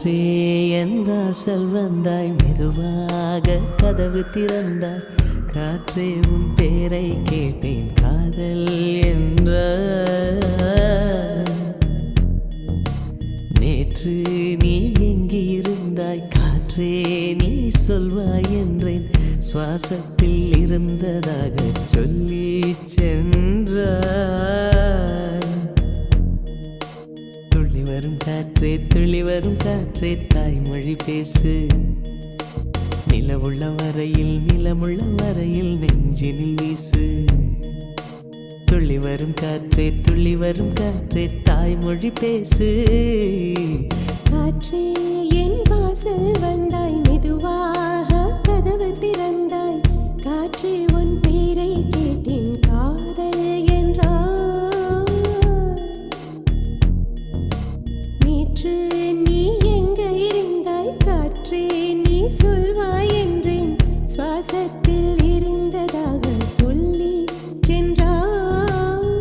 காற்றே என் வாசல் வந்தாய், மெதுவாக கதவு திறந்தாய். காற்றே உன் பேரை கேட்டேன், காதல் என்ற. நேற்று நீ எங்கே இருந்தாய், காற்றே நீ சொல்வாய் என்றேன். சுவாசத்தில் இருந்ததாக சொல்லி சென்றாய். துள்ளி வரும் காற்றே, துள்ளி வரும் காற்றே, தாய்மொழி பேசு. நிலவுள்ள வரையில், நிலமுள்ள வரையில் நெஞ்சினில் வீசு. துள்ளி வரும் காற்றே, துள்ளி வரும் காற்றே, தாய்மொழி பேசு. காற்றே என் வாசல் வந்தாய், மெதுவாக கதவு திறந்தாய். காற்றே உன் பேரை கேட்டேன், காதல் என்றாய். நேற்று நீ எங்க இருந்தாய், காற்றே நீ சொல்வாய் என்றேன். சுவாசத்தில் இருந்ததாக சொல்லி சென்றாய்.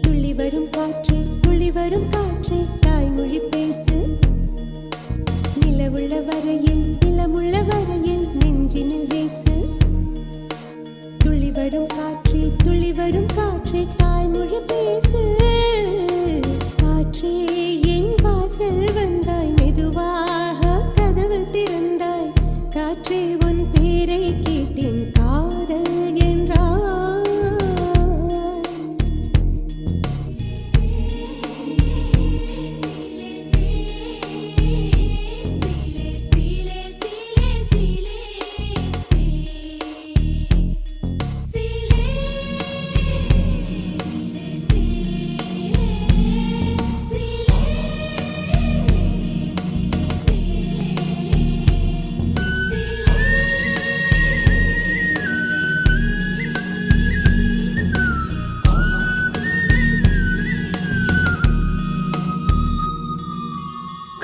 துள்ளி வரும் காற்றே, துள்ளி வரும் காற்றே, தாய்மொழி பேசு. நிலவுள்ள வரையில், நிலமுள்ள வரையில் நெஞ்சினில் வீசு. துள்ளி வரும் காற்றே, துள்ளி வரும் காற்றே, தாய்மொழி பேசு. காற்றே என் வாசல் வந்தாய், மெதுவாக கதவு திறந்தாய். காற்றே உன் பேரை கேட்டேன், காதல் என்றாய்.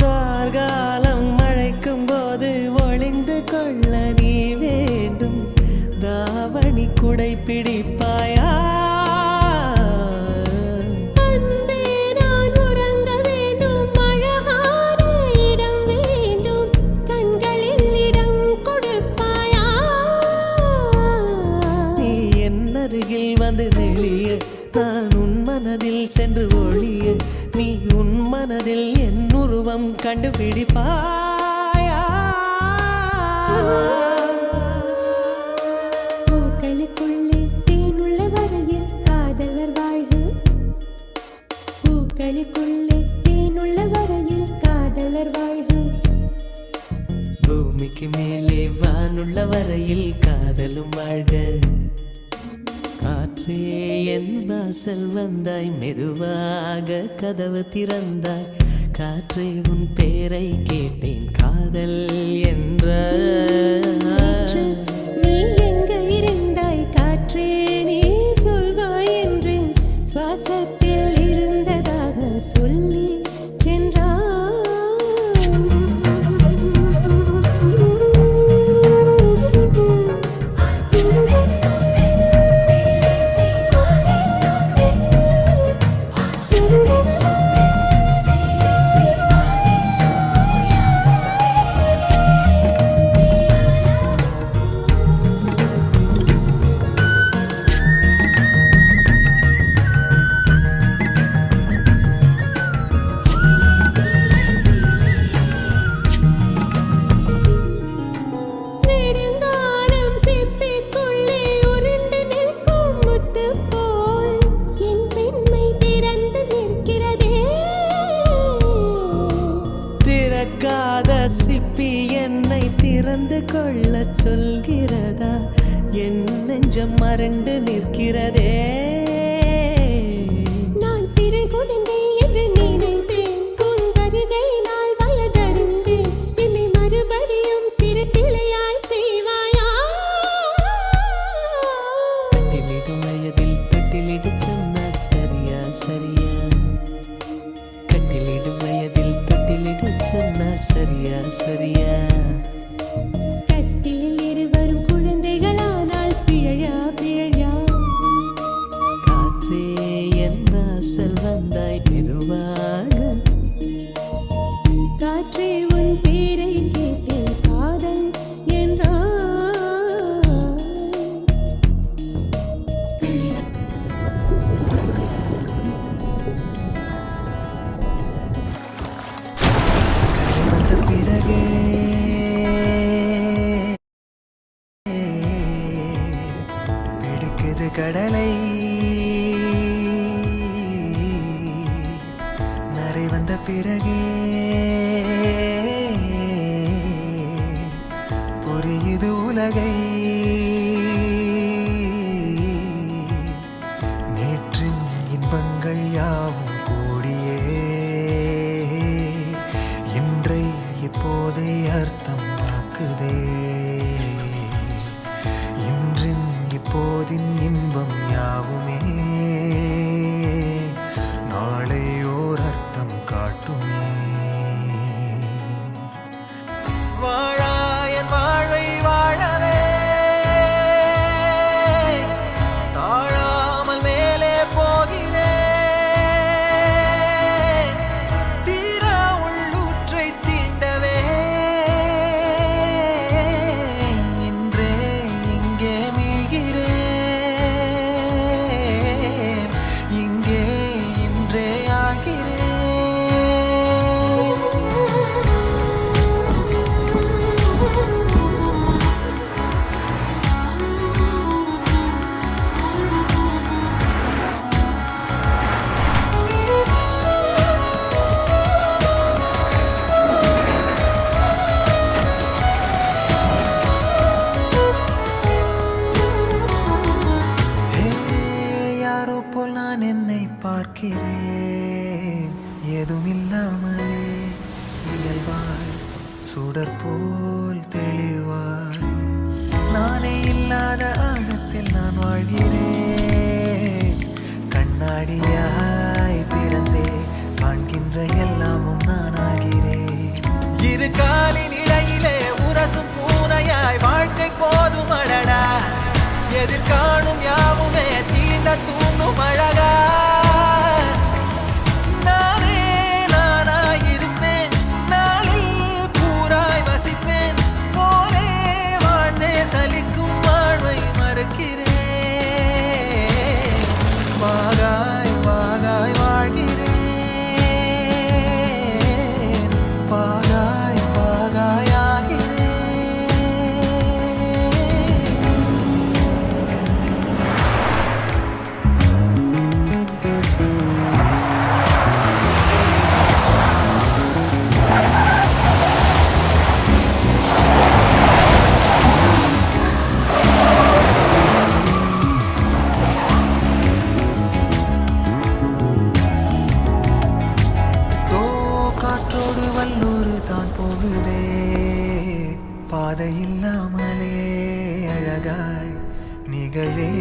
கார்காலம் மழைக்கும் போது ஒளிந்து கொள்ள நீ வேண்டும். தாவணி குடை பிடிப்பாயா? அன்பே நான் உறங்க வேண்டும், அழகான இடம் வேண்டும். கண்களில் இடம் கொடுப்பாயா? நீ என் அருகில் வந்து நெளிய, நான் உன் மனதில் சென்று ஒளிய. நீ உன் மனதில் என் உருவம் கண்டுபிடிப்பாயா? பூக்களுக்குள்ளே தேனுள்ள வரையில் காதலர் வாழ்வு. பூக்களுக்குள்ளே தேனுள்ள வரையில் காதலர் வாழ்வு. பூமிக்கு மேலே வானுள்ள வரையில் காதலும் வாழ்க. காற்றே என் வாசல் வந்தாய், மெதுவாக கதவு திறந்தாய். காற்றே உன் பேரை கேட்டேன், காதல் என்ற. நேற்று நீ எங்க இருந்தாய், காற்றே நீ சொல்வாய் என்றேன். சுவாசத்தில் இருந்ததாக சொல்லி சென்றாய். கடலை நரை வந்த பிறகே புரியுது உலகை நேற்றின் இன்பங்கள் யாவும் கூடியே இன்றை இப்போதை அர்த்தமாக்குதே இன்றின் இப்போதின் இன்பம் யாவுமே நாளை ஓர் அர்த்தம் காட்டுமே வாழாயன் வாழ்வை வாழவே தாழாமல் மேலே போகிறேன் தீரா உள்ளூற்றை தீண்டவே இன்றே இங்கே மீழ்கிறேன் இங்கே இன்றே ஆகிறேன் யாரோ போல் நான் என்னை பார்க்கிறேன் ஏதுமில்லாமலே இயல்பாய் சுடர் போல் தெளிவாய் நானே இல்லாத ஆழத்தில் நான் வாழ்கிறேன் கண்ணாடியாய் பிறந்தே காண்கின்ற எல்லாமும் நான் ஆகிறேன் இரு காலின் இடையிலே உரசும் பூனையாய் வாழ்க்கை போதும் அடடா எதிர்காணும் யாவுமே தீண்ட தூண்டும் அழகா நானே நானாயிருப்பேன் நாளில் பூராய் வசிப்பேன் போலே வாழ்ந்தே சலிக்கும் வாழ்வை மறுக்கிறேன் வாகாய் வாகாய் வாழ்கிறேன் வாகாய் வாகாய் ஆகிறேன் தோ காற்றோடு வல்லூர் தான் போகுதே பாதை இல்லாமலே அழகாய் நிகழே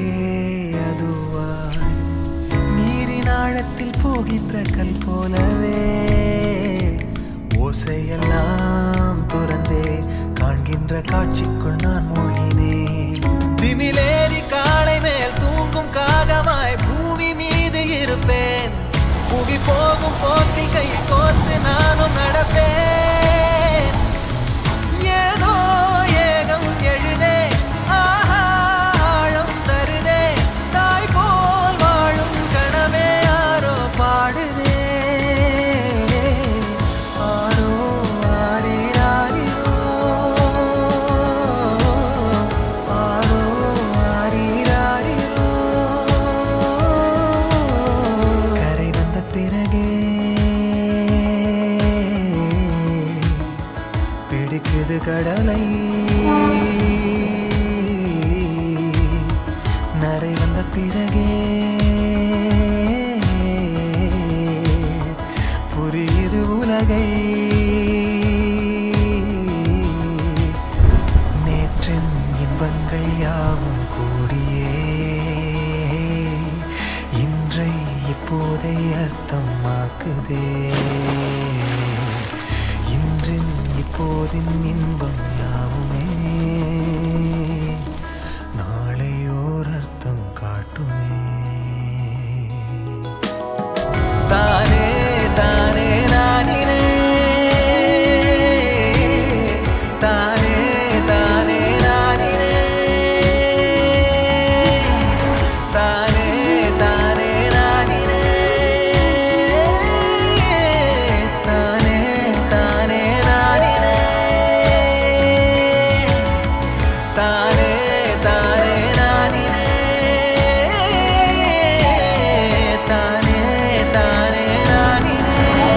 அதுவாய் நீரின் ஆழத்தில் போகின்ற கல் போலவே ஓசையெல்லாம் துறந்தே காண்கின்ற காட்சிக்குள் நான் மூழ்கினேன் திமிலேறி காலை மேல் தூங்கும் காகமாய் பூமி மீது இருப்பேன் புவி போகும் போக்கில் கை கோர்த்து நானும் நடப்பேன் ஏதோ ஏகம் எழுதே ஆஹா ஆழம் தருதே தாய் போல் வாழும் கணமே யாரோ பாடுதே ஆரோ ஆரீராரிரோ ஆரோ ஆரீராரிரோ கரை வந்த பிறகே பிடிக்குது கடலை நரை வந்த பிறகே புரியுது உலகை நேற்றின் இன்பங்கள் யாவும் கூடியே இன்றை இப்போதை அர்த்தமாக்குதே இன்றின் இப்போதின் இன்பம்